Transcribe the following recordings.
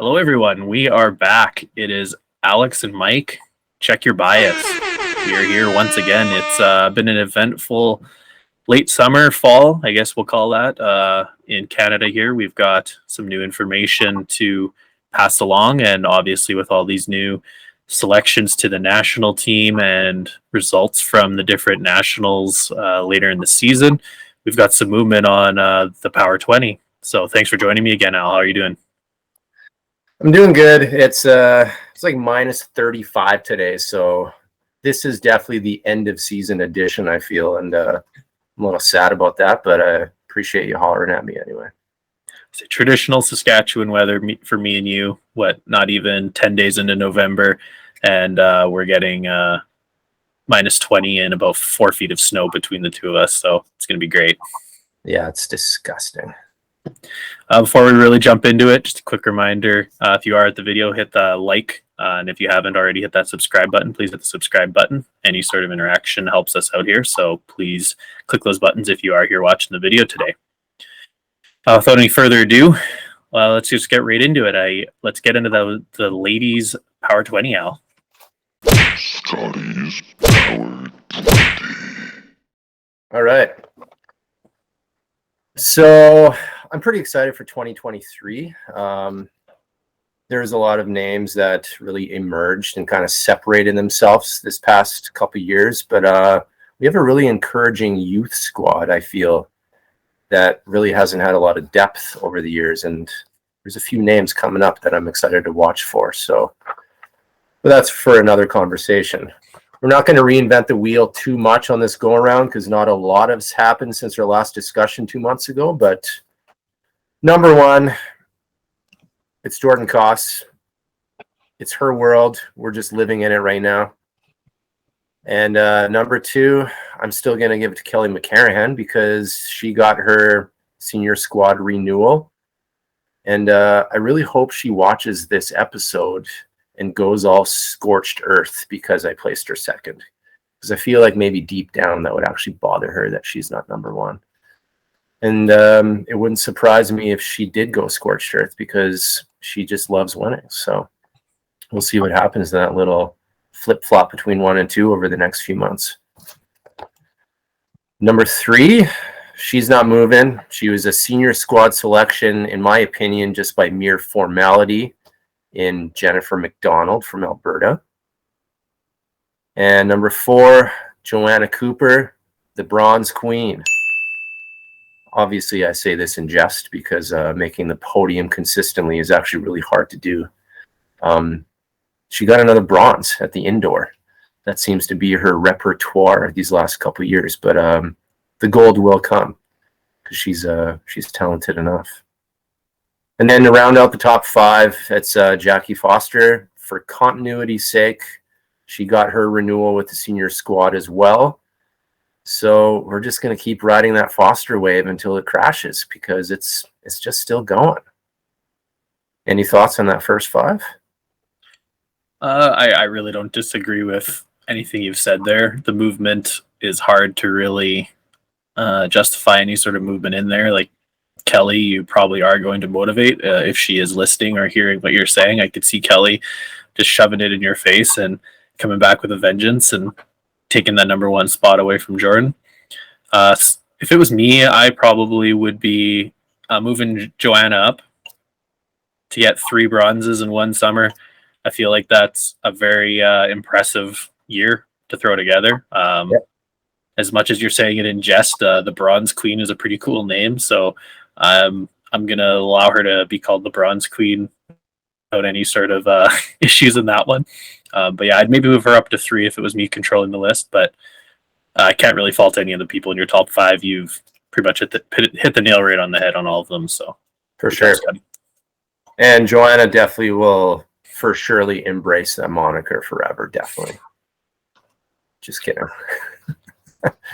Hello, everyone. We are back. It is Alex and Mike. Check your bias. We are here once again. It's been an eventful late summer, fall, I guess we'll call that. In Canada here, we've got some new information to pass along. And obviously, with all these new selections to the national team and results from the different nationals later in the season, we've got some movement on the Power 20. So thanks for joining me again, Al. How are you doing? I'm doing good. It's like minus 35 today, so this is definitely the end of season edition, I feel, and I'm a little sad about that, but I appreciate you hollering at me anyway. It's traditional Saskatchewan weather for me and you. Not even 10 days into November, and we're getting minus 20 and about 4 feet of snow between the two of us, so it's going to be great. Yeah, it's disgusting. Before we really jump into it, just a quick reminder, if you are at the video, hit the like, and if you haven't already hit that subscribe button, please hit the subscribe button. Any sort of interaction helps us out here, so please click those buttons if you are here watching the video today. Without any further ado, let's just get right into it. Let's get into the ladies' Power 20, Al. Scotty's Power 20. All right. So I'm pretty excited for 2023. There's a lot of names that really emerged and kind of separated themselves this past couple of years, but we have a really encouraging youth squad, I feel, that really hasn't had a lot of depth over the years, and there's a few names coming up that I'm excited to watch for. But that's for another conversation. We're not going to reinvent the wheel too much on this go around because not a lot has happened since our last discussion 2 months ago. But number one, it's Jordan Koss. It's her world. We're just living in it right now. And number two, I'm still going to give it to Kelly McCarrahan because she got her senior squad renewal. And I really hope she watches this episode and goes all scorched earth because I placed her second. Because I feel like maybe deep down that would actually bother her that she's not number one. And it wouldn't surprise me if she did go scorched earth because she just loves winning. So we'll see what happens in that little flip-flop between 1 and 2 over the next few months. Number three, she's not moving. She was a senior squad selection, in my opinion, just by mere formality, in Jennifer McDonald from Alberta. And number four, Joanna Cooper, the Bronze Queen. Obviously, I say this in jest because making the podium consistently is actually really hard to do. She got another bronze at the indoor. That seems to be her repertoire these last couple of years, but the gold will come because she's talented enough. And then to round out the top five, it's Jackie Foster. For continuity's sake, she got her renewal with the senior squad as well. So we're just going to keep riding that Foster wave until it crashes because it's just still going. Any thoughts on that first five? I really don't disagree with anything you've said there. The movement is hard to really justify any sort of movement in there. Like Kelly, you probably are going to motivate if she is listening or hearing what you're saying. I could see Kelly just shoving it in your face and coming back with a vengeance and taking that number one spot away from Jordan. If it was me, I probably would be moving Joanna up to get 3 bronzes in one summer. I feel like that's a very impressive year to throw together. Yep. As much as you're saying it in jest, the Bronze Queen is a pretty cool name. So I'm going to allow her to be called the Bronze Queen without any sort of issues in that one. But yeah, I'd maybe move her up to 3 if it was me controlling the list. But I can't really fault any of the people in your top 5. You've pretty much hit the nail right on the head on all of them. So for sure. And Joanna definitely will for surely embrace that moniker forever. Definitely. Just kidding.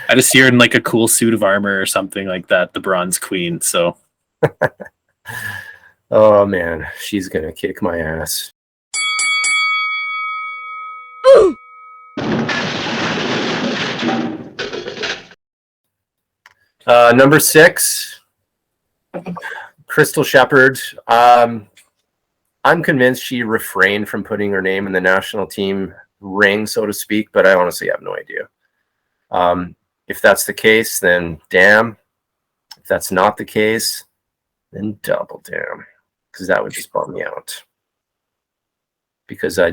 I just see her in like a cool suit of armor or something like that, the Bronze Queen. So, oh man, she's gonna kick my ass. Number 6, Crystal Shepherd. I'm convinced she refrained from putting her name in the national team ring, so to speak, but I honestly have no idea. If that's the case, then damn. If that's not the case, then double damn, because that would just bum me out. Because I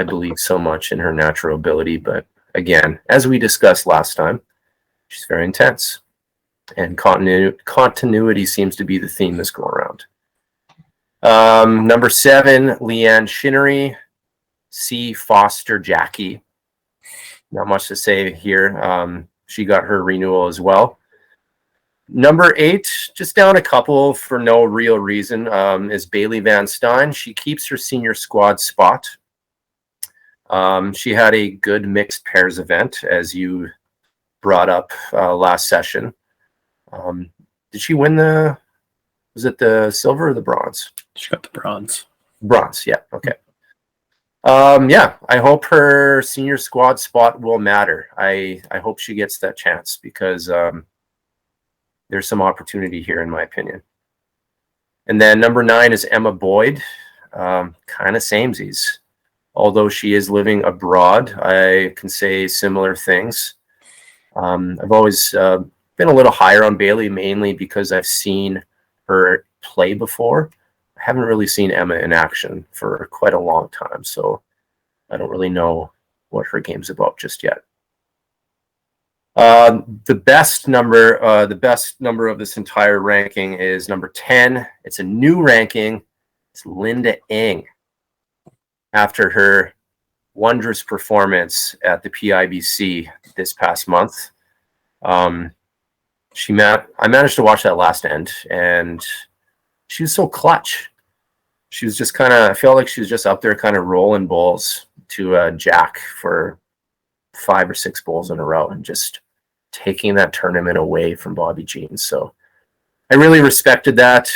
believe so much in her natural ability, but again, as we discussed last time, she's very intense, and continuity seems to be the theme this go around. Number 7, Leanne Shinnery, C. Foster Jackie. Not much to say here. She got her renewal as well. Number 8, just down a couple for no real reason, is Bailey Van Stein. She keeps her senior squad spot. She had a good mixed pairs event, as you brought up last session. Did she win was it the silver or the bronze? She got the bronze. Bronze, yeah, okay. Yeah, I hope her senior squad spot will matter. I hope she gets that chance because there's some opportunity here, in my opinion. And then number 9 is Emma Boyd. Kind of samesies. Although she is living abroad, I can say similar things. I've always been a little higher on Bailey, mainly because I've seen her play before. I haven't really seen Emma in action for quite a long time, so I don't really know what her game's about just yet. The best number of this entire ranking is number 10. It's a new ranking. It's Linda Ng. After her wondrous performance at the PIBC this past month, I managed to watch that last end, and she was so clutch. She was just I felt like she was just up there kind of rolling bowls to Jack for 5 or 6 bowls in a row and just taking that tournament away from Bobby Jean. So I really respected that.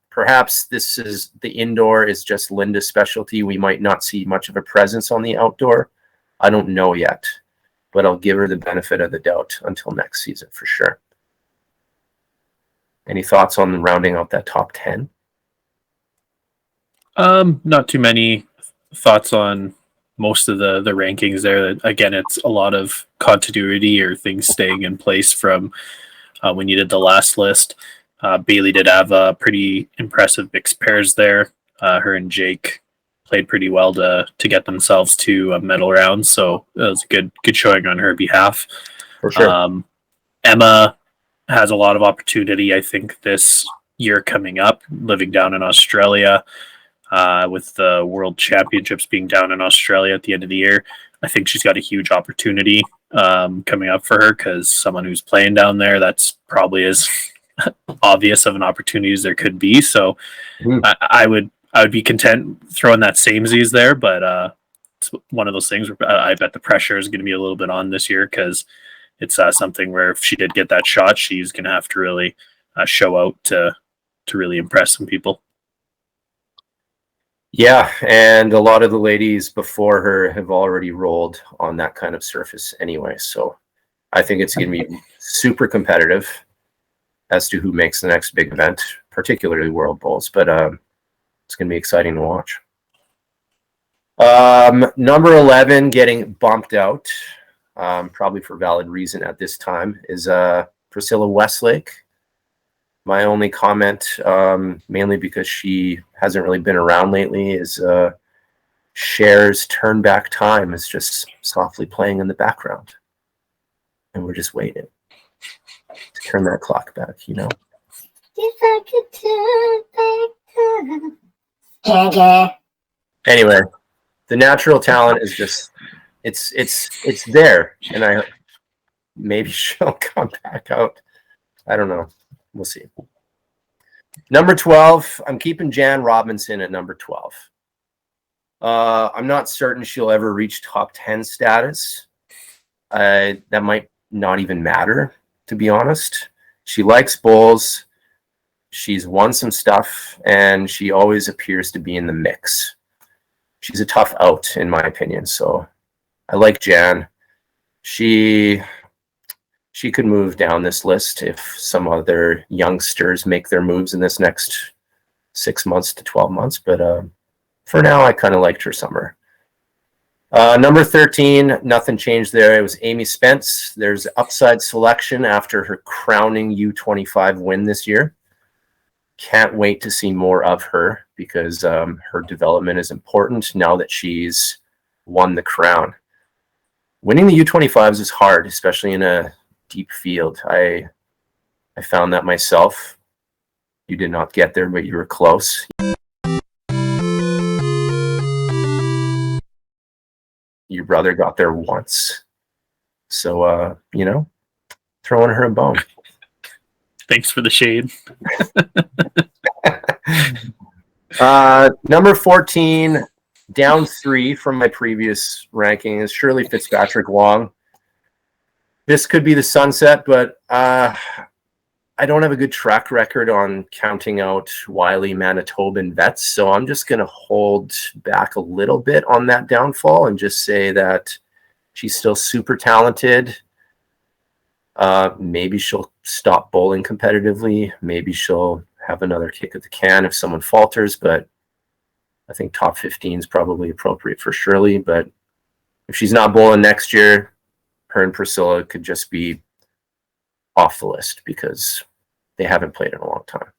Perhaps the indoor is just Linda's specialty. We might not see much of a presence on the outdoor. I don't know yet, but I'll give her the benefit of the doubt until next season for sure. Any thoughts on rounding out that top 10? Not too many thoughts on most of the rankings there. Again, it's a lot of continuity or things staying in place from when you did the last list. Bailey did have a pretty impressive mixed pairs there. Her and Jake played pretty well to get themselves to a medal round, so it was a good showing on her behalf. For sure. Emma has a lot of opportunity, I think, this year coming up, living down in Australia. With the World Championships being down in Australia at the end of the year, I think she's got a huge opportunity coming up for her, because someone who's playing down there, that's probably as obvious of an opportunity as there could be. So I would be content throwing that samesies there, but it's one of those things where I bet the pressure is going to be a little bit on this year, because it's something where if she did get that shot, she's going to have to really show out to really impress some people. Yeah, and a lot of the ladies before her have already rolled on that kind of surface anyway. So I think it's going to be super competitive as to who makes the next big event, particularly World Bowls. But it's going to be exciting to watch. Number 11 getting bumped out, probably for valid reason at this time, is Priscilla Westlake. My only comment, mainly because she hasn't really been around lately, is Cher's Turn Back Time is just softly playing in the background. And we're just waiting to turn that clock back, you know? If I could turn back time. Anyway, the natural talent is just, it's there. And maybe she'll come back out. I don't know. We'll see. Number 12, I'm keeping Jan Robinson at number 12. I'm not certain she'll ever reach top 10 status. That might not even matter, to be honest. She likes bowls. She's won some stuff, and she always appears to be in the mix. She's a tough out, in my opinion, so I like Jan. She could move down this list if some other youngsters make their moves in this next 6 months to 12 months. But for now, I kind of liked her summer. Number 13, nothing changed there. It was Amy Spence. There's upside selection after her crowning U25 win this year. Can't wait to see more of her because her development is important now that she's won the crown. Winning the U25s is hard, especially in a deep field. I found that myself. You did not get there, but you were close. Your brother got there once. So, throwing her a bone. Thanks for the shade. Number 14, down 3 from my previous ranking, is Shirley Fitzpatrick-Wong. This could be the sunset, but I don't have a good track record on counting out wily Manitoban vets, so I'm just going to hold back a little bit on that downfall and just say that she's still super talented. Maybe she'll stop bowling competitively. Maybe she'll have another kick at the can if someone falters, but I think top 15 is probably appropriate for Shirley. But if she's not bowling next year, her and Priscilla could just be off the list because they haven't played in a long time.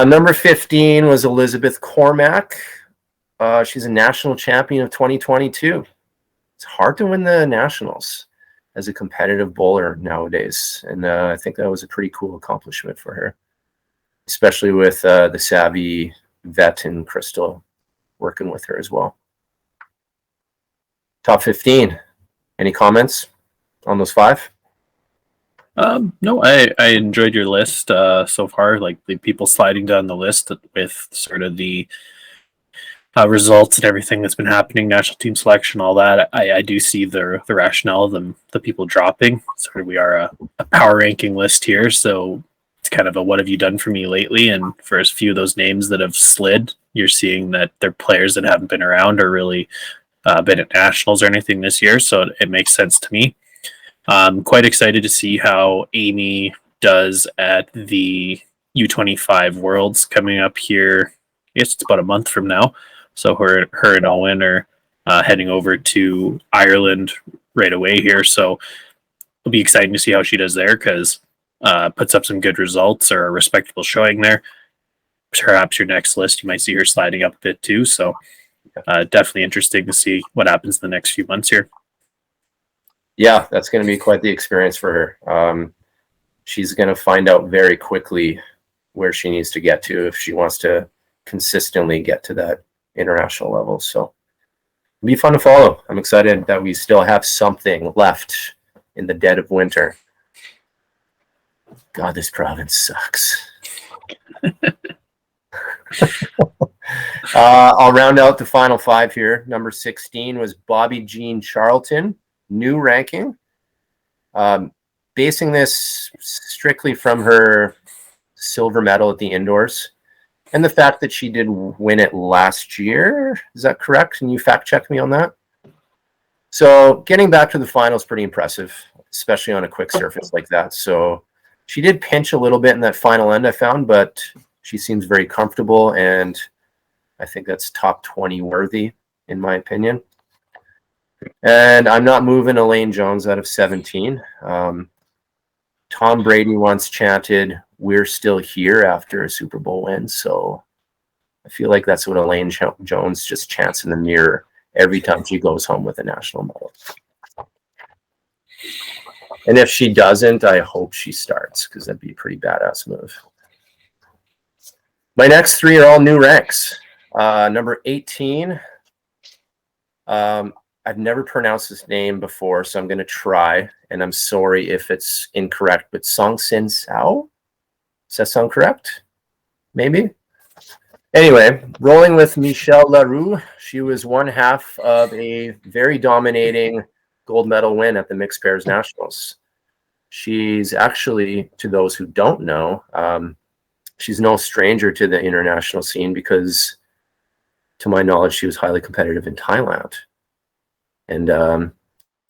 Number 15 was Elizabeth Cormack. She's a national champion of 2022. It's hard to win the nationals as a competitive bowler nowadays, and I think that was a pretty cool accomplishment for her, especially with the savvy vet and Crystal working with her as well. Top 15. Any comments on those 5? No, I enjoyed your list so far, like the people sliding down the list with sort of the results and everything that's been happening, national team selection, all that. I do see the rationale of them, the people dropping. Sort of we are a power ranking list here, so it's kind of a what have you done for me lately, and for as few of those names that have slid, you're seeing that they're players that haven't been around or really been at nationals or anything this year, so it makes sense to me. I'm quite excited to see how Amy does at the U25 Worlds coming up here. I guess it's about a month from now. So her and Owen are heading over to Ireland right away here. So it'll be exciting to see how she does there because puts up some good results or a respectable showing there. Perhaps your next list, you might see her sliding up a bit too. So definitely interesting to see what happens in the next few months here. Yeah, that's going to be quite the experience for her. She's going to find out very quickly where she needs to get to if she wants to consistently get to that international level. So it'll be fun to follow. I'm excited that we still have something left in the dead of winter. God, this province sucks. I'll round out the final 5 here. Number 16 was Bobby Jean Charlton. New ranking, basing this strictly from her silver medal at the indoors and the fact that she did win it last year. Is that correct? Can you fact check me on that? So getting back to the final is pretty impressive, especially on a quick surface like that. So she did pinch a little bit in that final end, I found, but she seems very comfortable, and I think that's top 20 worthy in my opinion. And I'm not moving Elaine Jones out of 17. Tom Brady once chanted, "We're still here" after a Super Bowl win. So I feel like that's what Elaine Jones just chants in the mirror every time she goes home with a national medal. And if she doesn't, I hope she starts because that'd be a pretty badass move. My next 3 are all new ranks. Number 18. I've never pronounced this name before, so I'm going to try, and I'm sorry if it's incorrect, but Song Sin Sao? Does that sound correct? Maybe? Anyway, rolling with Michelle Leroux. She was one half of a very dominating gold medal win at the Mixed Pairs Nationals. She's actually, to those who don't know, she's no stranger to the international scene because, to my knowledge, she was highly competitive in Thailand. And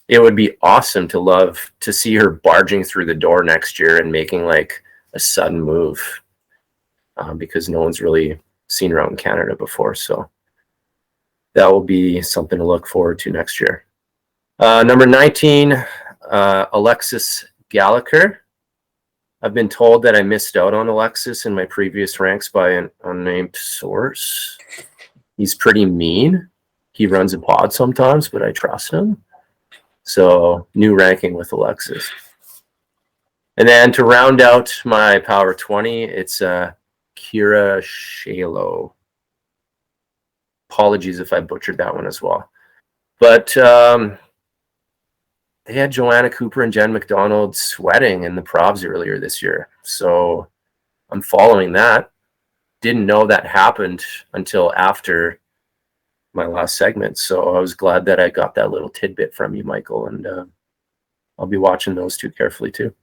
it would be awesome to see her barging through the door next year and making like a sudden move because no one's really seen her out in Canada before. So that will be something to look forward to next year. Number 19, Alexis Gallagher. I've been told that I missed out on Alexis in my previous ranks by an unnamed source. He's pretty mean. He runs a pod sometimes, but I trust him. So new ranking with Alexis. And then to round out my Power 20, it's Kira Shalo. Apologies if I butchered that one as well. But they had Joanna Cooper and Jen McDonald sweating in the Probs earlier this year. So I'm following that. Didn't know that happened until after my last segment. So I was glad that I got that little tidbit from you, Michael. And I'll be watching those two carefully too.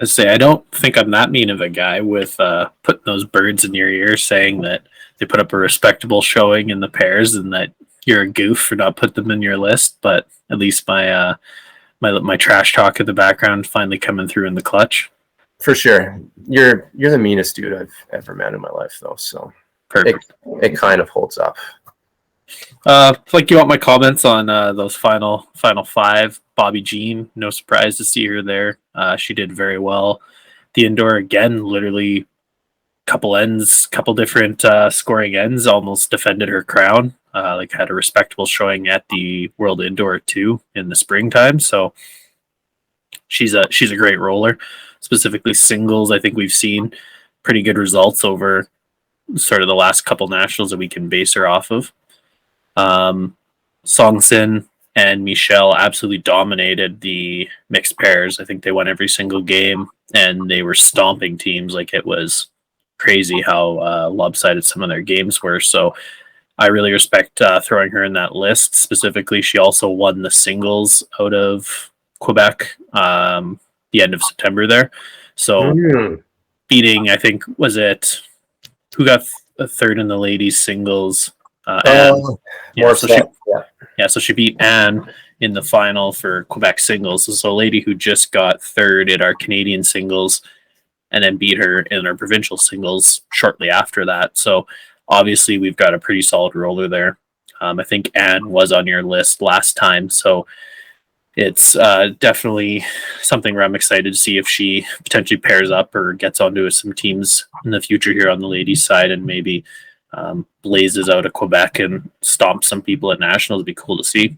I say, I don't think I'm that mean of a guy with putting those birds in your ear saying that they put up a respectable showing in the pairs and that you're a goof for not putting them in your list. But at least my my trash talk in the background finally coming through in the clutch. For sure. You're the meanest dude I've ever met in my life, though. So Perfect. It kind of holds up. Like, you want my comments on those final five? Bobby Jean, no surprise to see her there. She did very well. The indoor again, literally couple different scoring ends, almost defended her crown. Like, had a respectable showing at the World Indoor too in the springtime. So she's a great roller. Specifically singles, I think we've seen pretty good results over sort of the last couple nationals that we can base her off of. Songsin and Michelle absolutely dominated the mixed pairs. I think they won every single game and they were stomping teams. Like, it was crazy how lopsided some of their games were. So I really respect throwing her in that list. Specifically, she also won the singles out of Quebec the end of September there. So beating, I think, was it who got a third in the ladies singles? So she beat Anne in the final for Quebec singles. So a lady who just got third at our Canadian singles and then beat her in our provincial singles shortly after that. So obviously we've got a pretty solid roller there. I think Anne was on your list last time. So it's definitely something where I'm excited to see if she potentially pairs up or gets onto some teams in the future here on the ladies' side and maybe blazes out of Quebec and stomps some people at nationals. It'd be cool to see.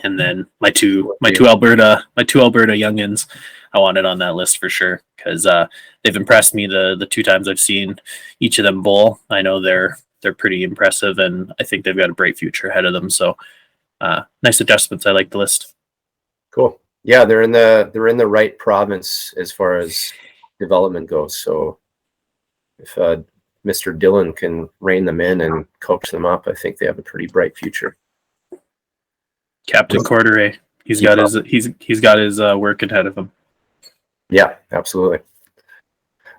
And then my two Alberta youngins, I wanted on that list for sure because they've impressed me the two times I've seen each of them bowl. I know they're pretty impressive, and I think they've got a bright future ahead of them. So nice adjustments. I like the list. Cool. Yeah, they're in the right province as far as development goes. So if Mr. Dillon can rein them in and coach them up, I think they have a pretty bright future. Captain Corderay, he's got his work ahead of him. Yeah, absolutely.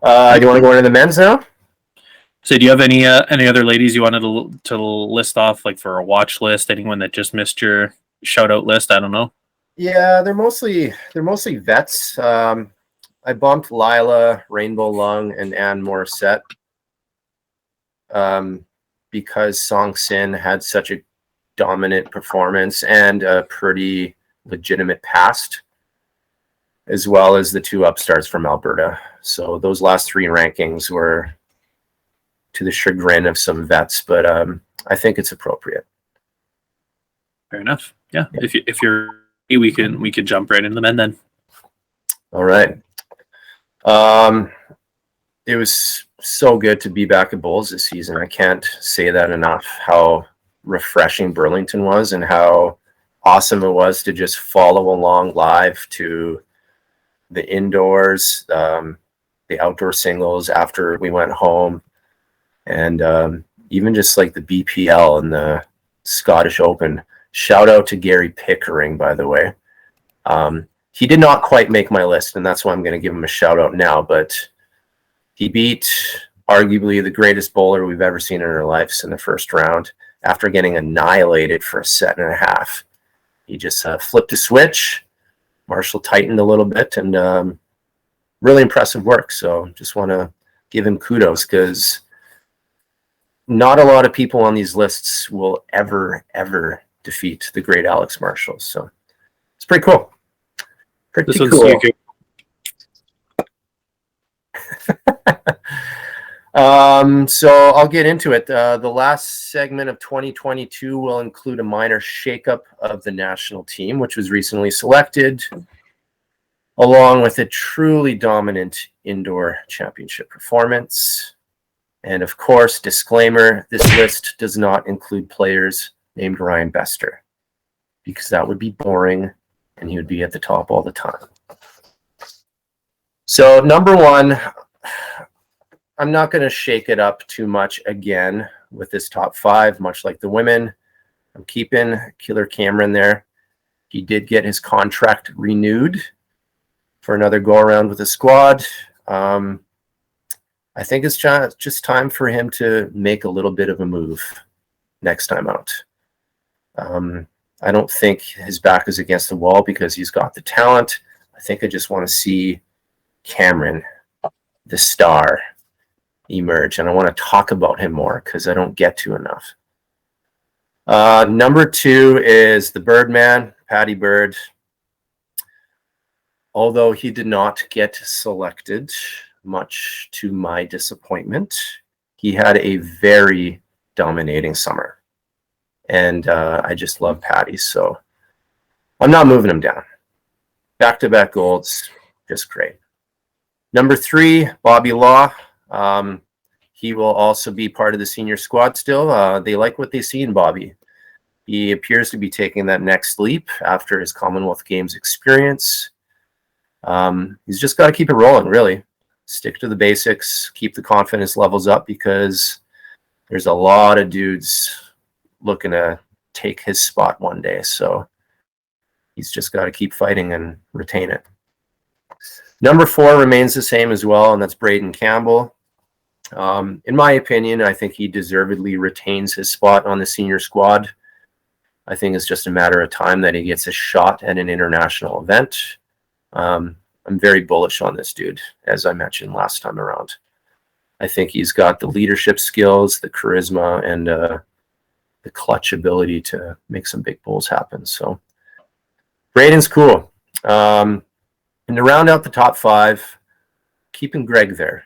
Do you want to go into the men's now? So, do you have any other ladies you wanted to list off, like for a watch list? Anyone that just missed your shout out list? I don't know. Yeah, they're mostly vets. I bumped Lila, Rainbow Lung, and Anne Morissette because Song Sin had such a dominant performance and a pretty legitimate past, as well as the two upstarts from Alberta. So those last three rankings were to the chagrin of some vets, but I think it's appropriate. Fair enough. Yeah. If you're we can jump right into the men then. All right. It was so good to be back at bowls this season. I can't say that enough, how refreshing Burlington was and how awesome it was to just follow along live to the indoors, the outdoor singles after we went home, and even just like the BPL and the Scottish Open. Shout out to Gary Pickering, by the way. He did not quite make my list, and that's why I'm going to give him a shout out now, but he beat arguably the greatest bowler we've ever seen in our lives in the first round after getting annihilated for a set and a half. He just flipped a switch. Marshall tightened a little bit, and really impressive work. So just want to give him kudos, because not a lot of people on these lists will ever defeat the great Alex Marshall. So it's pretty cool. This one's cool. So I'll get into it. The last segment of 2022 will include a minor shakeup of the national team, which was recently selected, along with a truly dominant indoor championship performance. And of course, disclaimer, this list does not include players named Ryan Bester, because that would be boring and he would be at the top all the time. So number one, I'm not going to shake it up too much again with this top five, much like the women. I'm keeping Killer Cameron there. He did get his contract renewed for another go around with the squad. I think it's just time for him to make a little bit of a move next time out. I don't think his back is against the wall because he's got the talent. I think I just want to see Cameron, the star, emerge, and I want to talk about him more because I don't get to enough. Number two is the Birdman, Patty Bird. Although he did not get selected, much to my disappointment, he had a very dominating summer. And I just love Patty, so I'm not moving him down. Back-to-back golds, just great. Number three, Bobby Law. He will also be part of the senior squad still. They like what they see in Bobby. He appears to be taking that next leap after his Commonwealth Games experience. He's just got to keep it rolling, really. Stick to the basics, keep the confidence levels up, because there's a lot of dudes looking to take his spot one day. So he's just got to keep fighting and retain it. Number four remains the same as well, and that's Braden Campbell. In my opinion, I think he deservedly retains his spot on the senior squad. I think it's just a matter of time that he gets a shot at an international event. I'm very bullish on this dude, as I mentioned last time around. I think he's got the leadership skills, the charisma, and the clutch ability to make some big pulls happen. So Braden's cool. And to round out the top five, keeping Greg there.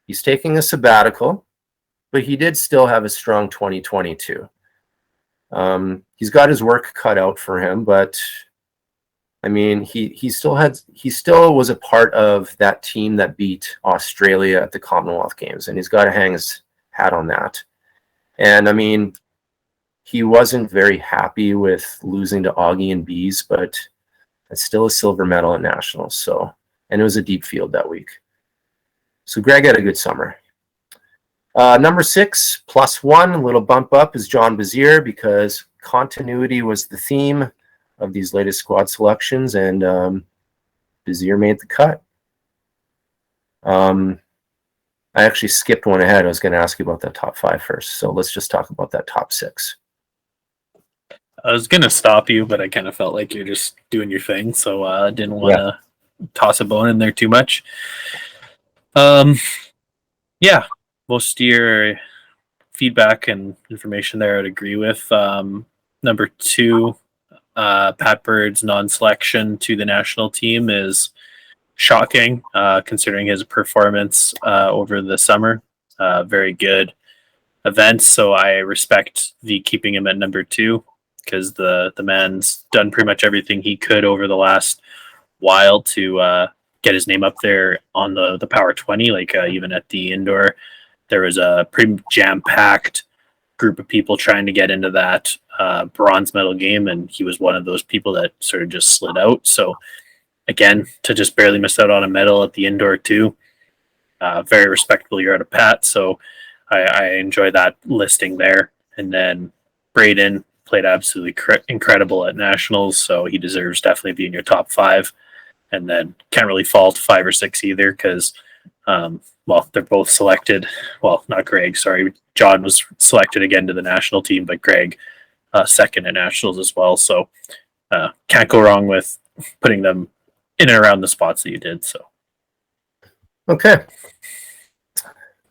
He's taking a sabbatical, but he did still have a strong 2022. He's got his work cut out for him, but I mean, he still was a part of that team that beat Australia at the Commonwealth Games, and he's got to hang his hat on that. And I mean, he wasn't very happy with losing to Augie and Bees, but it's still a silver medal at nationals. So, and it was a deep field that week. So Greg had a good summer. Number six, +1, a little bump up, is John Bazier, because continuity was the theme of these latest squad selections, and Bazier made the cut. I actually skipped one ahead. I was going to ask you about that top five first, so let's just talk about that top six. I was going to stop you, but I kind of felt like you're just doing your thing, so I didn't want to toss a bone in there too much. Yeah, most of your feedback and information there I'd agree with. Number two, Pat Bird's non-selection to the national team is shocking, considering his performance over the summer. Very good events, so I respect the keeping him at number two, because the man's done pretty much everything he could over the last while to get his name up there on the Power 20. Like even at the indoor, there was a pretty jam-packed group of people trying to get into that bronze medal game, and he was one of those people that sort of just slid out. So again, to just barely miss out on a medal at the indoor too, very respectable year out of Pat. So I enjoy that listing there. And then Braden played absolutely incredible at nationals, so he deserves definitely being your top five. And then can't really fault 5 or 6 either, because well, they're both selected. Well, not Greg, sorry. John was selected again to the national team, but Greg second at nationals as well. So can't go wrong with putting them in and around the spots that you did. So okay.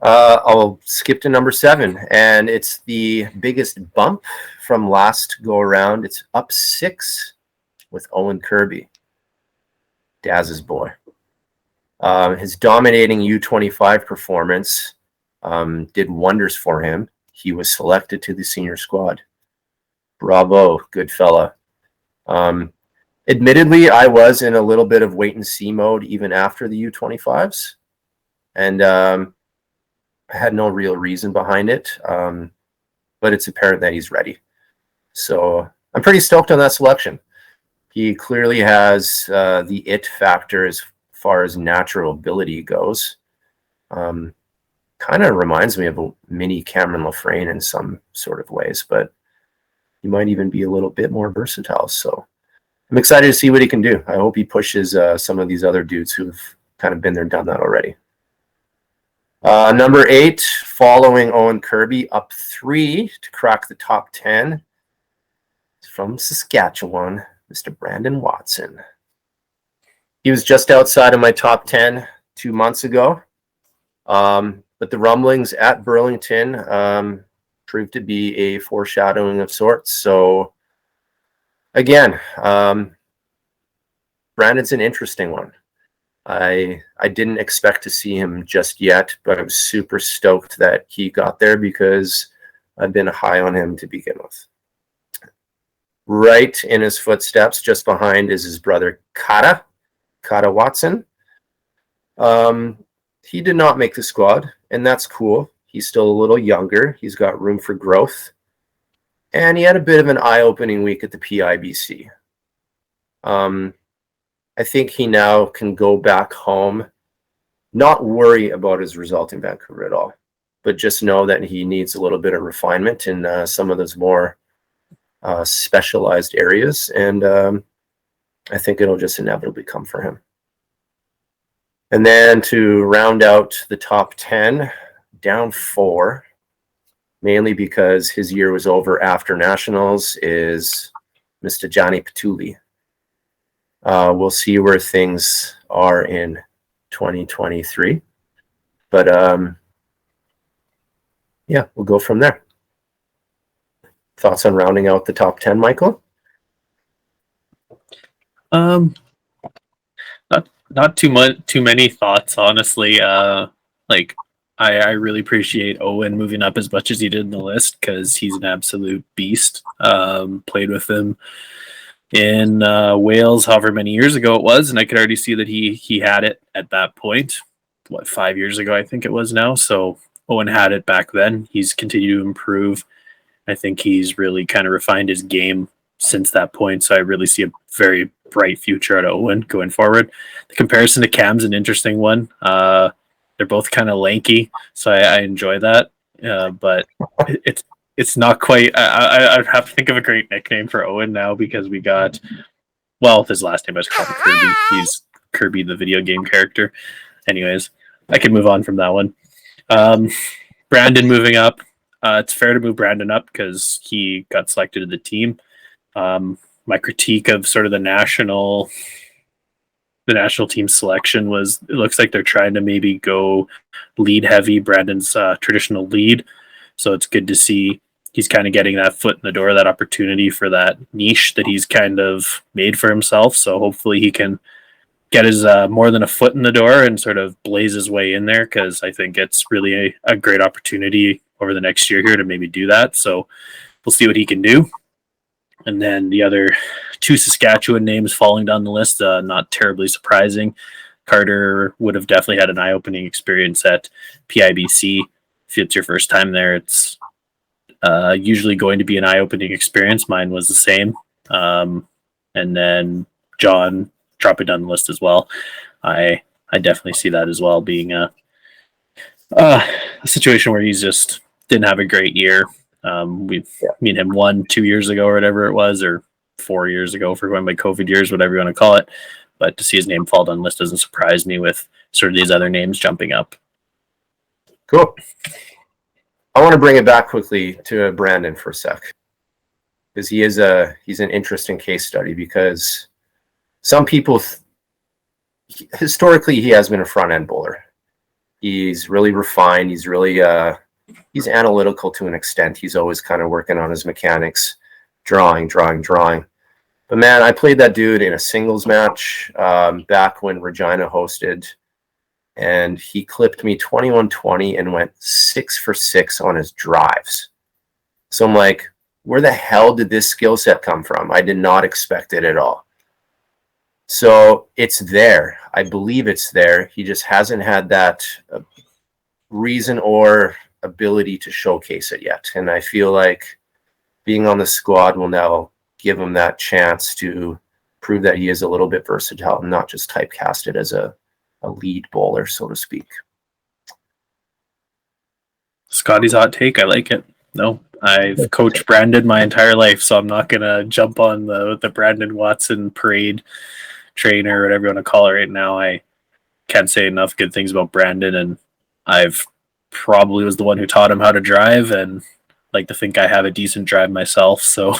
I'll skip to number 7, and it's the biggest bump from last go around. It's up 6 with Owen Kirby, Daz's boy. His dominating U25 performance did wonders for him. He was selected to the senior squad. Bravo, good fella. Admittedly, I was in a little bit of wait and see mode even after the U25s, and I had no real reason behind it, but it's apparent that he's ready. So I'm pretty stoked on that selection. He clearly has the it factor as far as natural ability goes. Kind of reminds me of a mini Cameron Lafrane in some sort of ways, but he might even be a little bit more versatile. So I'm excited to see what he can do. I hope he pushes some of these other dudes who've kind of been there, done that already. Number 8, following Owen Kirby, up 3 to crack the top 10. From Saskatchewan, Mr. Brandon Watson. He was just outside of my top 10 2 months ago. But the rumblings at Burlington proved to be a foreshadowing of sorts. So again, Brandon's an interesting one. I didn't expect to see him just yet, but I'm super stoked that he got there because I've been high on him to begin with. Right in his footsteps, just behind, is his brother Kata Watson. He did not make the squad, and that's cool. He's still a little younger. He's got room for growth. And he had a bit of an eye-opening week at the PIBC. I think he now can go back home, not worry about his result in Vancouver at all, but just know that he needs a little bit of refinement in some of those more specialized areas. And I think it'll just inevitably come for him. And then to round out the top 10, down 4, mainly because his year was over after Nationals, is Mr. Johnny Pituley. We'll see where things are in 2023. But yeah, we'll go from there. Thoughts on rounding out the top 10, Michael? Not too many thoughts, honestly. Like I really appreciate Owen moving up as much as he did in the list because he's an absolute beast. Played with him in Wales however many years ago it was, and I could already see that he had it at that point. 5 years ago I think it was now. So Owen had it back then. He's continued to improve. I think he's really kind of refined his game since that point. So I really see a very bright future out of Owen going forward. The comparison to Cam's an interesting one. They're both kind of lanky, so I enjoy that. But it's not quite. I'd have to think of a great nickname for Owen now because we got, well, his last name is called Kirby. He's Kirby, the video game character. Anyways, I can move on from that one. Brandon moving up. It's fair to move Brandon up because he got selected to the team. My critique of sort of the national team selection was it looks like they're trying to maybe go lead heavy. Brandon's traditional lead, so it's good to see he's kind of getting that foot in the door, that opportunity for that niche that he's kind of made for himself. So hopefully he can get his more than a foot in the door and sort of blaze his way in there, because I think it's really a great opportunity over the next year here to maybe do that. So we'll see what he can do. And then the other 2 Saskatchewan names falling down the list, not terribly surprising. Carter would have definitely had an eye-opening experience at PIBC. If it's your first time there, it's usually going to be an eye-opening experience. Mine was the same. And then John dropping down the list as well. I definitely see that as well being a situation where he's just didn't have a great year. Me and him won 2 years ago or whatever it was, or 4 years ago for going by COVID years, whatever you want to call it. But to see his name fall down the list doesn't surprise me with sort of these other names jumping up. Cool. I want to bring it back quickly to Brandon for a sec, because he's an interesting case study, because some people historically he has been a front end bowler. He's really refined. He's really he's analytical to an extent. He's always kind of working on his mechanics, drawing. But man, I played that dude in a singles match back when Regina hosted, and he clipped me 21-20 and went 6 for 6 on his drives. So I'm like, where the hell did this skill set come from? I did not expect it at all. So it's there. I believe it's there. He just hasn't had that reason or ability to showcase it yet. And I feel like being on the squad will now give him that chance to prove that he is a little bit versatile and not just typecasted as a lead bowler, so to speak. Scotty's hot take. I like it. No, I've coached Brandon my entire life, so I'm not going to jump on the Brandon Watson parade trainer, whatever you want to call it right now. I can't say enough good things about Brandon, and I've probably was the one who taught him how to drive, and like to think I have a decent drive myself. So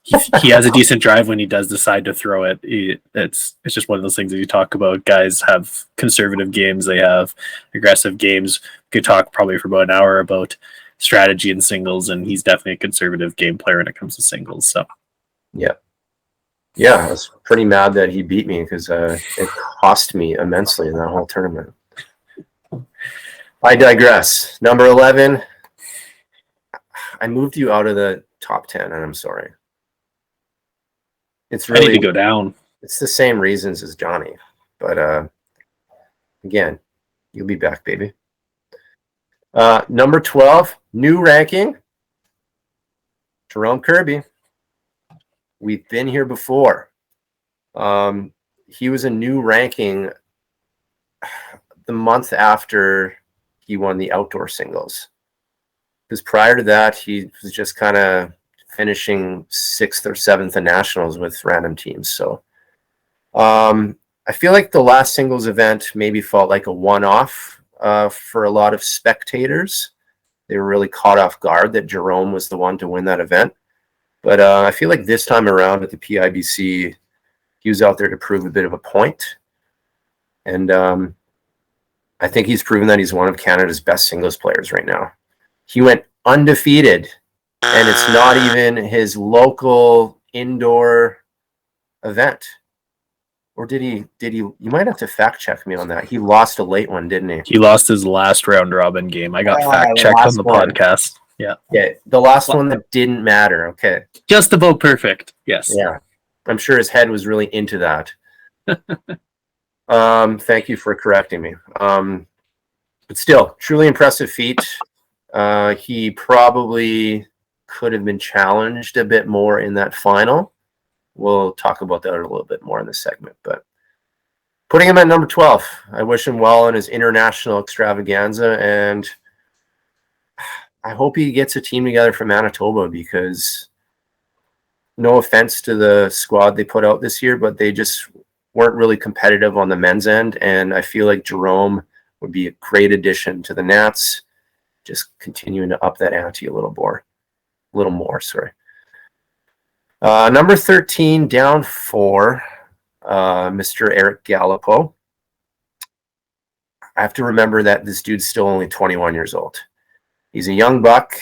he has a decent drive when he does decide to throw it. It's just one of those things that you talk about. Guys have conservative games, they have aggressive games. We could talk probably for about an hour about strategy in singles, and he's definitely a conservative game player when it comes to singles. So yeah, I was pretty mad that he beat me because it cost me immensely in that whole tournament. I digress. Number 11. I moved you out of the top 10, and I'm sorry. It's really I need to go down. It's the same reasons as Johnny, but again, you'll be back, baby. Number 12, new ranking. Jerome Kirby. We've been here before. He was a new ranking the month after he won the outdoor singles. Because prior to that, he was just kind of finishing 6th or 7th in nationals with random teams. So I feel like the last singles event maybe felt like a one-off for a lot of spectators. They were really caught off guard that Jerome was the one to win that event. But I feel like this time around at the PIBC, he was out there to prove a bit of a point. And I think he's proven that he's one of Canada's best singles players right now. He went undefeated, and it's not even his local indoor event. Or did he, you might have to fact check me on that. He lost a late one, didn't he? He lost his last round robin game. I got fact checked on the podcast. Yeah. Okay. The last one that didn't matter. Okay. Just about perfect. Yes. Yeah. I'm sure his head was really into that. Thank you for correcting me. But still, truly impressive feat. He probably could have been challenged a bit more in that final. We'll talk about that a little bit more in this segment. But putting him at number 12, I wish him well in his international extravaganza, and I hope he gets a team together for Manitoba, because no offense to the squad they put out this year, but they just weren't really competitive on the men's end, and I feel like Jerome would be a great addition to the Nats, just continuing to up that ante a little more. Number 13, down 4, Mr. Eric Gallipo. I have to remember that this dude's still only 21 years old. He's a young buck.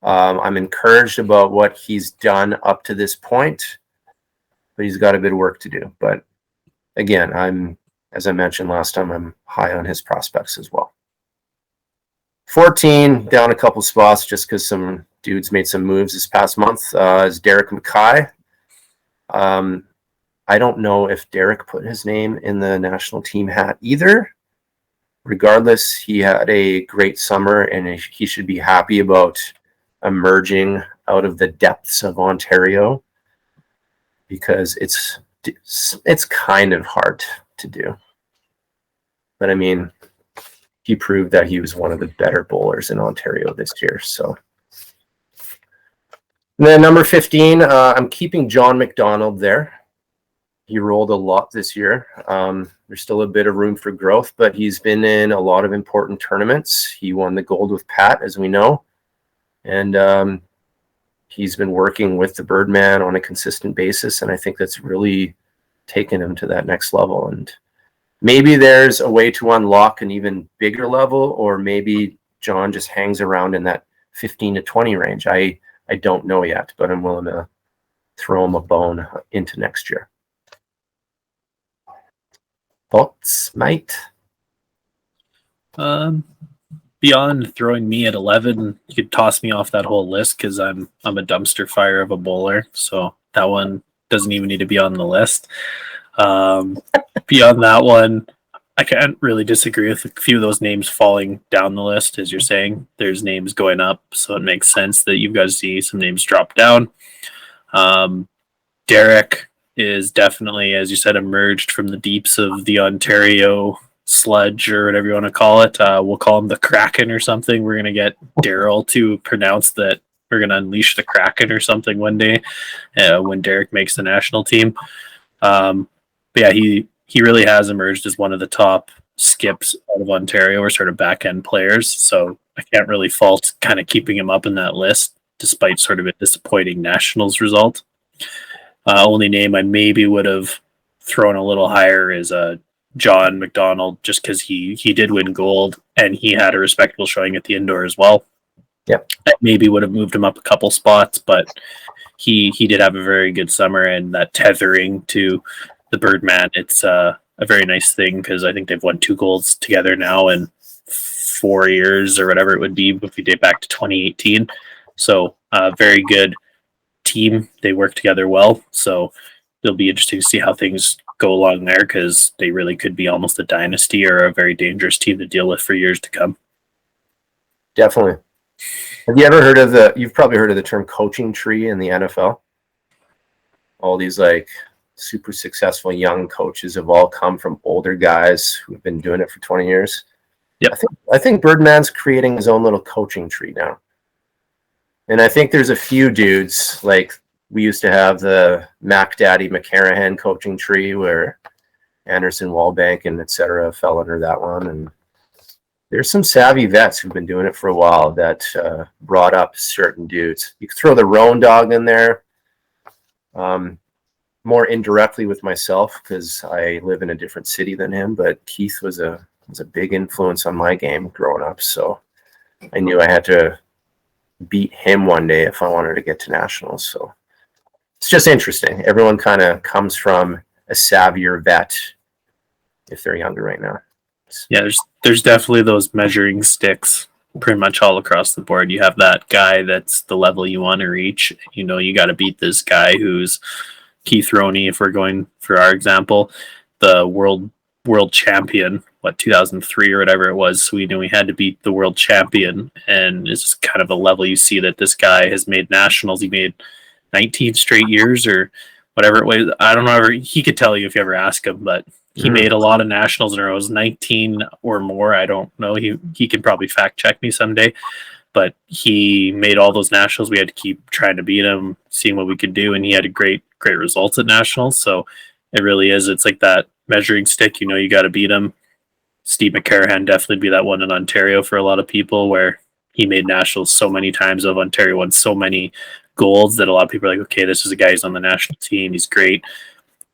I'm encouraged about what he's done up to this point, but he's got a bit of work to do. But again, as I mentioned last time, I'm high on his prospects as well. 14, down a couple spots just because some dudes made some moves this past month, is Derek Mackay. I don't know if Derek put his name in the national team hat either. Regardless, he had a great summer, and he should be happy about emerging out of the depths of Ontario, because it's kind of hard to do. But I mean, he proved that he was one of the better bowlers in Ontario this year. So, and then number 15, I'm keeping John McDonald there. He rolled a lot this year. There's still a bit of room for growth, but he's been in a lot of important tournaments. He won the gold with Pat, as we know. And he's been working with the Birdman on a consistent basis, and I think that's really taken him to that next level. And maybe there's a way to unlock an even bigger level, or maybe John just hangs around in that 15 to 20 range. I don't know yet, but I'm willing to throw him a bone into next year. Thoughts, mate? Beyond throwing me at 11, you could toss me off that whole list because I'm a dumpster fire of a bowler. So that one doesn't even need to be on the list. Beyond that one, I can't really disagree with a few of those names falling down the list. As you're saying, there's names going up, so it makes sense that you've got to see some names drop down. Derek is definitely, as you said, emerged from the deeps of the Ontario sludge, or whatever you want to call it. We'll call him the Kraken or something. We're going to get Daryl to pronounce that we're going to unleash the Kraken or something one day when Derek makes the national team. But yeah, he really has emerged as one of the top skips out of Ontario, or sort of back end players. So I can't really fault kind of keeping him up in that list, despite sort of a disappointing nationals result. Only name I maybe would have thrown a little higher is John McDonald, just because he did win gold and he had a respectable showing at the indoor as well. Yep. That maybe would have moved him up a couple spots, but he did have a very good summer, and that tethering to the Birdman, it's a very nice thing, because I think they've won 2 golds together now in 4 years or whatever it would be if we date back to 2018. So very good team. They work together well. So it'll be interesting to see how things go along there, because they really could be almost a dynasty or a very dangerous team to deal with for years to come. Definitely. Have you ever heard of you've probably heard of the term coaching tree in the NFL? All these like super successful young coaches have all come from older guys who've been doing it for 20 years. Yep. I think Birdman's creating his own little coaching tree now. And I think there's a few dudes, like we used to have the Mac Daddy McCarahan coaching tree, where Anderson, Wallbank, and et cetera fell under that one. And there's some savvy vets who've been doing it for a while that brought up certain dudes. You could throw the Roan Dog in there, more indirectly with myself, because I live in a different city than him. But Keith was a big influence on my game growing up, so I knew I had to beat him one day if I wanted to get to nationals. So it's just interesting. Everyone kind of comes from a savvier vet if they're younger right now. Yeah, there's definitely those measuring sticks pretty much all across the board. You have that guy that's the level you want to reach. You know, you got to beat this guy who's Keith Roney, if we're going for our example, the world champion, 2003 or whatever it was. So we knew we had to beat the world champion, and it's just kind of a level you see that this guy has made nationals. He made 19 straight years or whatever it was. I don't know. He could tell you if you ever ask him, but he made a lot of nationals in a row. It was 19 or more. I don't know. He can probably fact check me someday, but he made all those nationals. We had to keep trying to beat him, seeing what we could do, and he had a great results at nationals. So it really is. It's like that measuring stick. You know, you got to beat him. Steve McCarahan definitely be that one in Ontario for a lot of people, where he made nationals so many times. Of Ontario won so many golds that a lot of people are like, okay, this is a guy who's on the national team. He's great.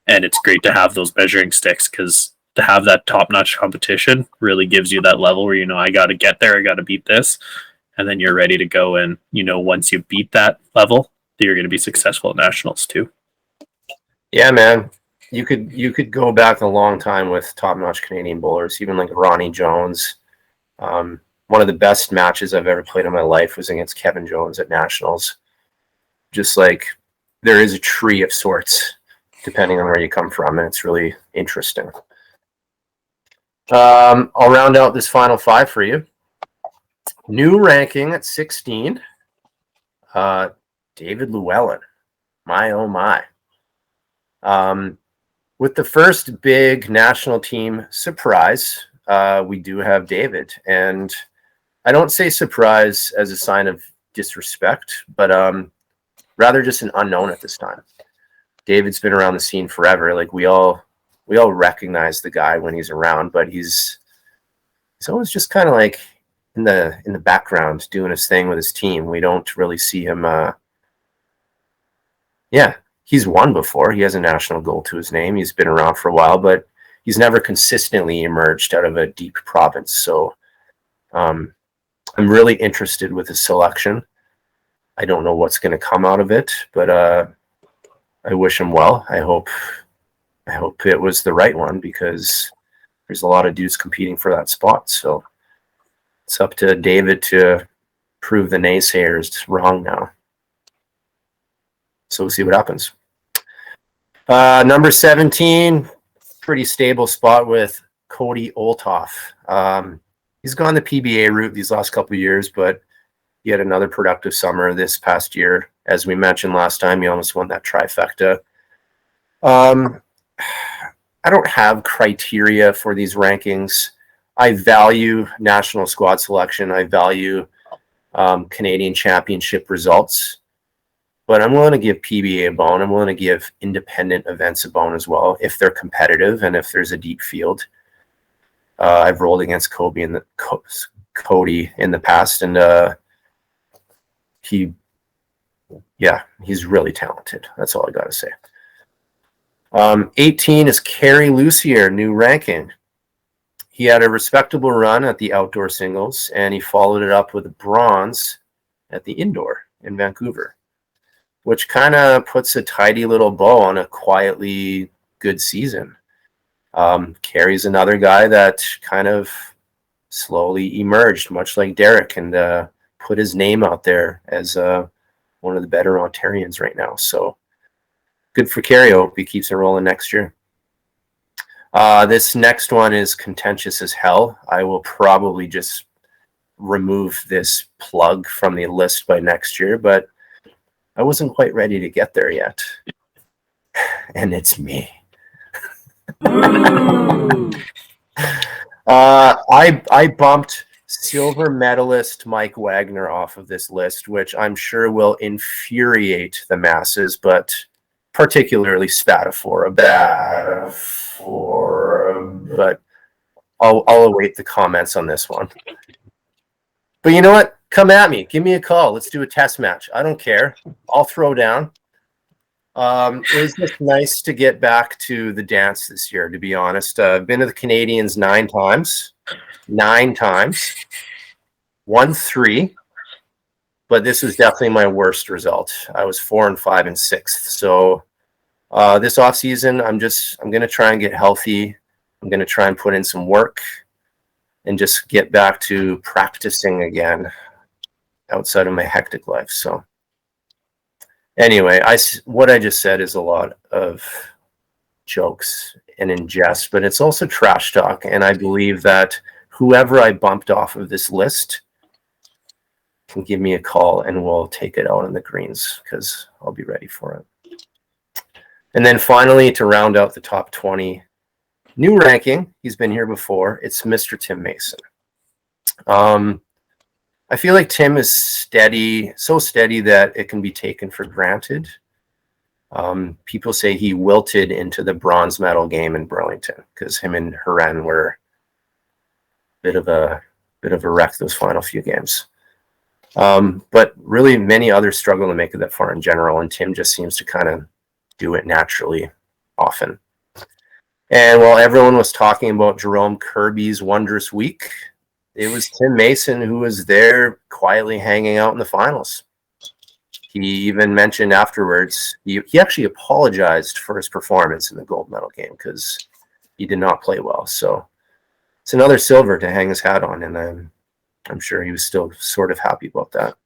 And it's great to have those measuring sticks, because to have that top-notch competition really gives you that level where, you know, I got to get there. I got to beat this. And then you're ready to go. And, you know, once you beat that level, you're going to be successful at nationals too. Yeah, man. You could go back a long time with top-notch Canadian bowlers, even like Ronnie Jones. One of the best matches I've ever played in my life was against Kevin Jones at nationals. Just like there is a tree of sorts, depending on where you come from, and it's really interesting. I'll round out this final 5 for you. New ranking at 16. David Llewellyn. My, oh my. With the first big national team surprise, we do have David. And I don't say surprise as a sign of disrespect, but rather just an unknown at this time. David's been around the scene forever. Like we all recognize the guy when he's around, but he's always just kind of like in the background doing his thing with his team. We don't really see him. He's won before. He has a national goal to his name. He's been around for a while, but he's never consistently emerged out of a deep province. So I'm really interested with his selection. I don't know what's going to come out of it, but I wish him well. I hope it was the right one, because there's a lot of dudes competing for that spot. So it's up to David to prove the naysayers wrong now. So we'll see what happens. Number 17, pretty stable spot with Cody Olthoff. He's gone the PBA route these last couple of years, but he had another productive summer this past year. As we mentioned last time, he almost won that trifecta. I don't have criteria for these rankings. I value national squad selection. I value Canadian championship results. But I'm willing to give PBA a bone. I'm willing to give independent events a bone as well, if they're competitive and if there's a deep field. I've rolled against Cody in the past, and he's really talented. That's all I got to say. 18 is Kerry Lucier, new ranking. He had a respectable run at the outdoor singles, and he followed it up with a bronze at the indoor in Vancouver, which kind of puts a tidy little bow on a quietly good season. Kerry's another guy that kind of slowly emerged, much like Derek, and put his name out there as one of the better Ontarians right now. So good for Kerry. I hope he keeps it rolling next year. This next one is contentious as hell. I will probably just remove this plug from the list by next year, but I wasn't quite ready to get there yet. And it's me. I bumped silver medalist Mike Wagner off of this list, which I'm sure will infuriate the masses, but particularly Spatafora. But I'll await the comments on this one. But you know what? Come at me. Give me a call. Let's do a test match. I don't care. I'll throw down. It was just nice to get back to the dance this year, to be honest. I've been to the Canadians 9 times. 9 times. Won 3. But this was definitely my worst result. I was 4 and 5 and 6th. So this offseason, I'm going to try and get healthy. I'm going to try and put in some work and just get back to practicing again outside of my hectic life. So anyway, what I just said is a lot of jokes and in jest, but it's also trash talk. And I believe that whoever I bumped off of this list can give me a call and we'll take it out on the greens, because I'll be ready for it. And then finally, to round out the top 20, new ranking. He's been here before. It's Mr. Tim Mason. I feel like Tim is steady, so steady that it can be taken for granted. People say he wilted into the bronze medal game in Burlington because him and Horan were a bit of a wreck those final few games. But really, many others struggle to make it that far in general, and Tim just seems to kind of do it naturally often. And while everyone was talking about Jerome Kirby's wondrous week, it was Tim Mason who was there quietly hanging out in the finals. He even mentioned afterwards, he actually apologized for his performance in the gold medal game because he did not play well. So it's another silver to hang his hat on, and I'm sure he was still sort of happy about that.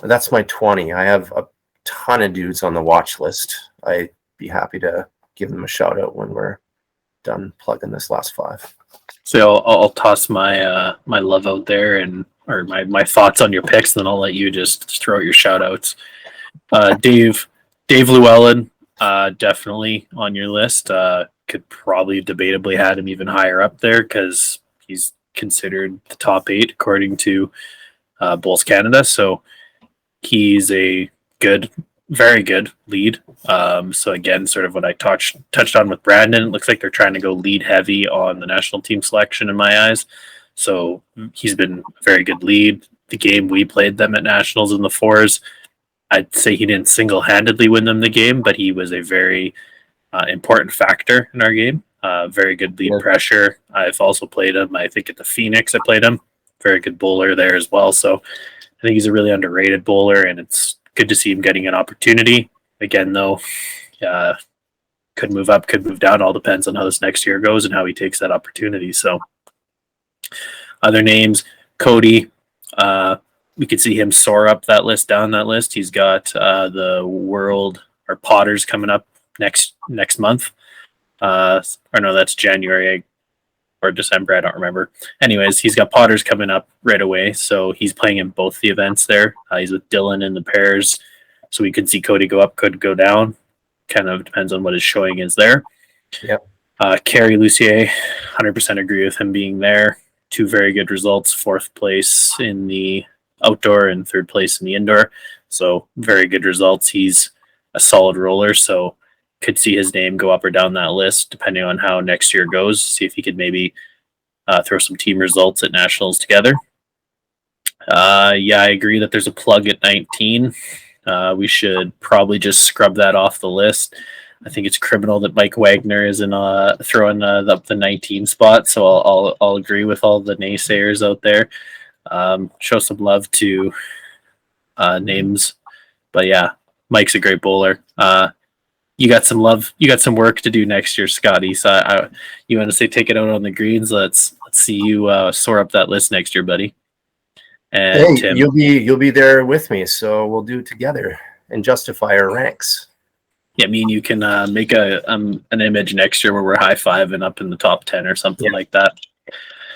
That's my 20. I have a ton of dudes on the watch list. I'd be happy to give them a shout out when we're done plugging this last 5. So I'll toss my my love out there or my thoughts on your picks, then I'll let you just throw out your shout outs. Dave Llewellyn, definitely on your list. Could probably debatably had him even higher up there because he's considered the top 8 according to Bulls Canada. So he's a very good lead. So again, sort of what I touched on with Brandon, it looks like they're trying to go lead heavy on the national team selection in my eyes. So he's been a very good lead. The game we played them at nationals in the 4s, I'd say he didn't single-handedly win them the game, but he was a very important factor in our game. Very good lead pressure. I've also played him. I think at the Phoenix, I played him. Very good bowler there as well. So I think he's a really underrated bowler, and it's good to see him getting an opportunity. Again, though, could move up, could move down. All depends on how this next year goes and how he takes that opportunity. So other names, Cody. We could see him soar up that list, down that list. He's got the World or Potters coming up next month. Or no, that's January or December. I don't remember. Anyways, he's got Potters coming up right away. So he's playing in both the events there. He's with Dylan in the pairs. So we could see Cody go up, could go down. Kind of depends on what his showing is there. Yep. Kerry Lucier, 100% agree with him being there. 2 very good results, 4th place in the outdoor and 3rd place in the indoor. So very good results. He's a solid roller, so could see his name go up or down that list depending on how next year goes. See if he could maybe throw some team results at nationals together. I agree that there's a plug at 19. We should probably just scrub that off the list. I think it's criminal that Mike Wagner isn't throwing up the 19 spot. So I'll agree with all the naysayers out there. Show some love to names, but yeah, Mike's a great bowler. You got some love. You got some work to do next year, Scotty. So you want to say take it out on the greens? Let's see you soar up that list next year, buddy. And hey, Tim, you'll be there with me, so we'll do it together and justify our ranks. yeah, me and you can make an image next year where we're high-fiving up in the top 10 or something like that.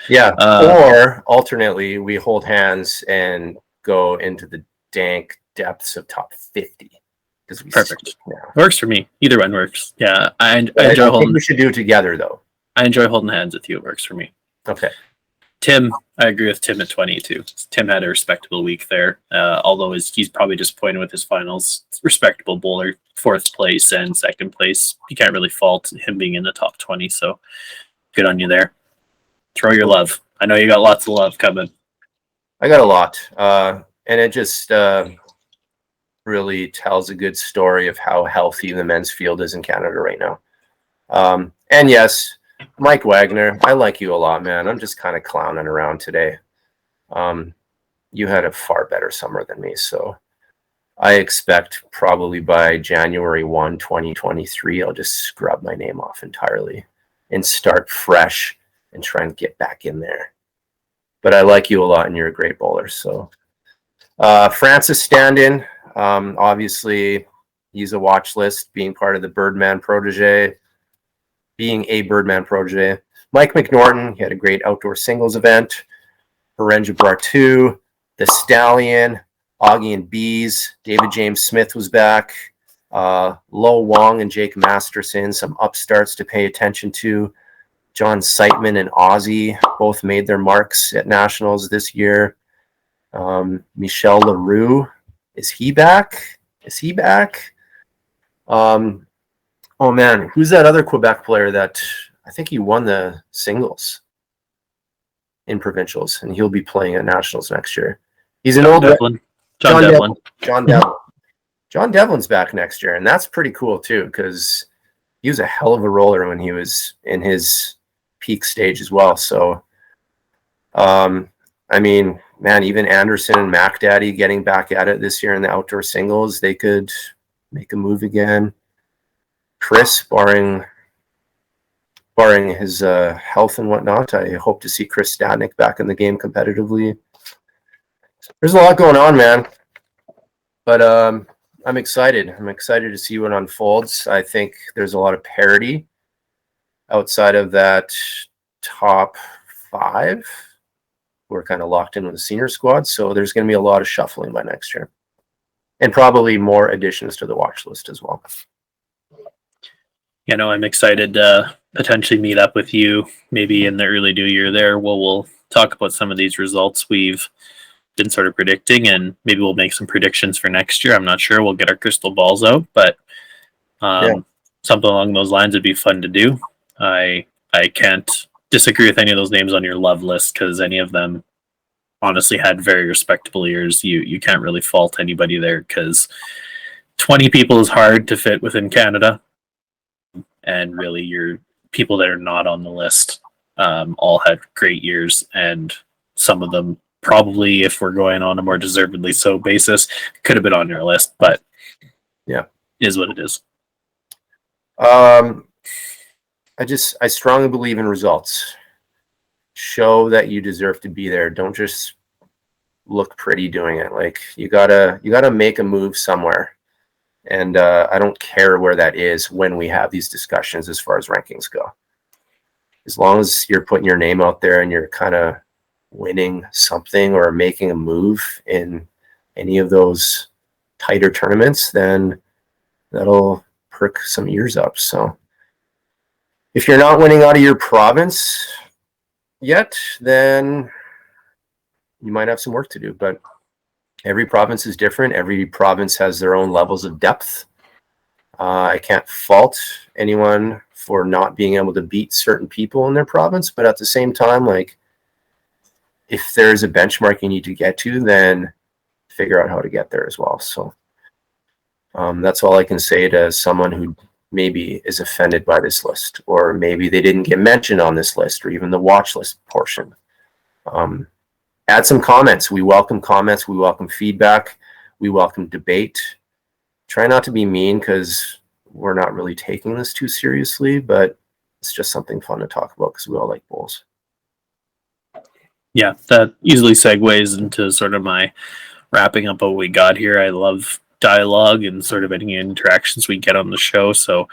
Yeah, or alternately, we hold hands and go into the dank depths of top 50. Perfect. Works for me. Either one works. Yeah, I enjoy I holding. think we should do it together, though. I enjoy holding hands with you. It works for me. Okay. Tim, I agree with Tim at 22. Tim had a respectable week there, although he's probably disappointed with his finals. Respectable bowler, 4th place and 2nd place. You can't really fault him being in the top 20, so good on you there. Throw your love. I know you got lots of love coming. I got a lot, and it just really tells a good story of how healthy the men's field is in Canada right now. And yes, Mike Wagner, I like you a lot, man. I'm just kind of clowning around today. You had a far better summer than me, so I expect probably by January 1, 2023, I'll just scrub my name off entirely and start fresh and try and get back in there. But I like you a lot, and you're a great bowler. So Francis Stand-in, obviously he's a watch list, being part of the Birdman protege. Mike McNorton, he had a great outdoor singles event. Harenja Bartu, the Stallion, Augie and Bees, David James Smith was back. Lo Wong and Jake Masterson, some upstarts to pay attention to. John Seitman and Ozzy both made their marks at nationals this year. Michel Leroux, is he back? Oh man, who's that other Quebec player that I think he won the singles in provincials, and he'll be playing at nationals next year. He's an old Devlin. John Devlin. John Devlin's back next year, and that's pretty cool too, because he was a hell of a roller when he was in his peak stage as well. So, I mean, man, even Anderson and Mac Daddy getting back at it this year in the outdoor singles, they could make a move again. Chris, barring his health and whatnot, I hope to see Chris Statnick back in the game competitively. There's a lot going on, man. But I'm excited. I'm excited to see what unfolds. I think there's a lot of parity outside of that top 5. We're kind of locked in with the senior squad, so there's going to be a lot of shuffling by next year, and probably more additions to the watch list as well. You know, I'm excited to potentially meet up with you maybe in the early new year there. We'll talk about some of these results we've been sort of predicting, and maybe we'll make some predictions for next year. I'm not sure. We'll get our crystal balls out, but something along those lines would be fun to do. I can't disagree with any of those names on your love list, because any of them honestly had very respectable years. You can't really fault anybody there, because 20 people is hard to fit within Canada. and really your people that are not on the list all had great years, and some of them probably, if we're going on a more deservedly so basis, could have been on your list, but yeah, is what it is. I strongly believe in results. Show that you deserve to be there. Don't just look pretty doing it. Like you gotta make a move somewhere. And I don't care where that is when we have these discussions as far as rankings go. As long as you're putting your name out there and you're kind of winning something or making a move in any of those tighter tournaments, then that'll perk some ears up. So if you're not winning out of your province yet, then you might have some work to do. But every province is different. Every province has their own levels of depth. I can't fault anyone for not being able to beat certain people in their province, but at the same time, like, if there's a benchmark you need to get to, then figure out how to get there as well. So that's all I can say to someone who maybe is offended by this list, or maybe they didn't get mentioned on this list, or even the watch list portion. Add some comments. We welcome comments. We welcome feedback. We welcome debate. Try not to be mean, because we're not really taking this too seriously, but it's just something fun to talk about because we all like bowls. Yeah, that easily segues into sort of my wrapping up what we got here. I love dialogue and sort of any interactions we get on the show. So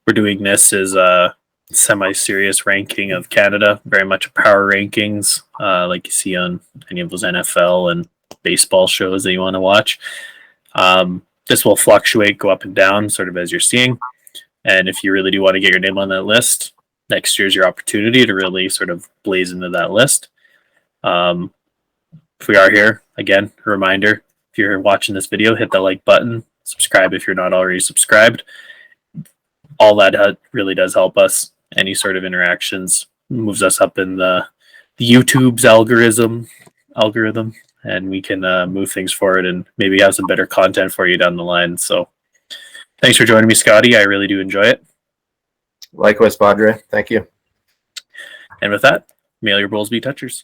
we're doing this as a semi-serious ranking of Canada, very much power rankings, like you see on any of those NFL and baseball shows that you want to watch. This will fluctuate, go up and down, sort of as you're seeing. And if you really do want to get your name on that list, next year's your opportunity to really sort of blaze into that list. If we are here, again, a reminder, if you're watching this video, hit the like button, subscribe if you're not already subscribed. All that really does help us. Any sort of interactions moves us up in the YouTube's algorithm, and we can move things forward and maybe have some better content for you down the line. So thanks for joining me, Scotty. I really do enjoy it. Likewise, Padre. Thank you. And with that, mail your bowls, be touchers.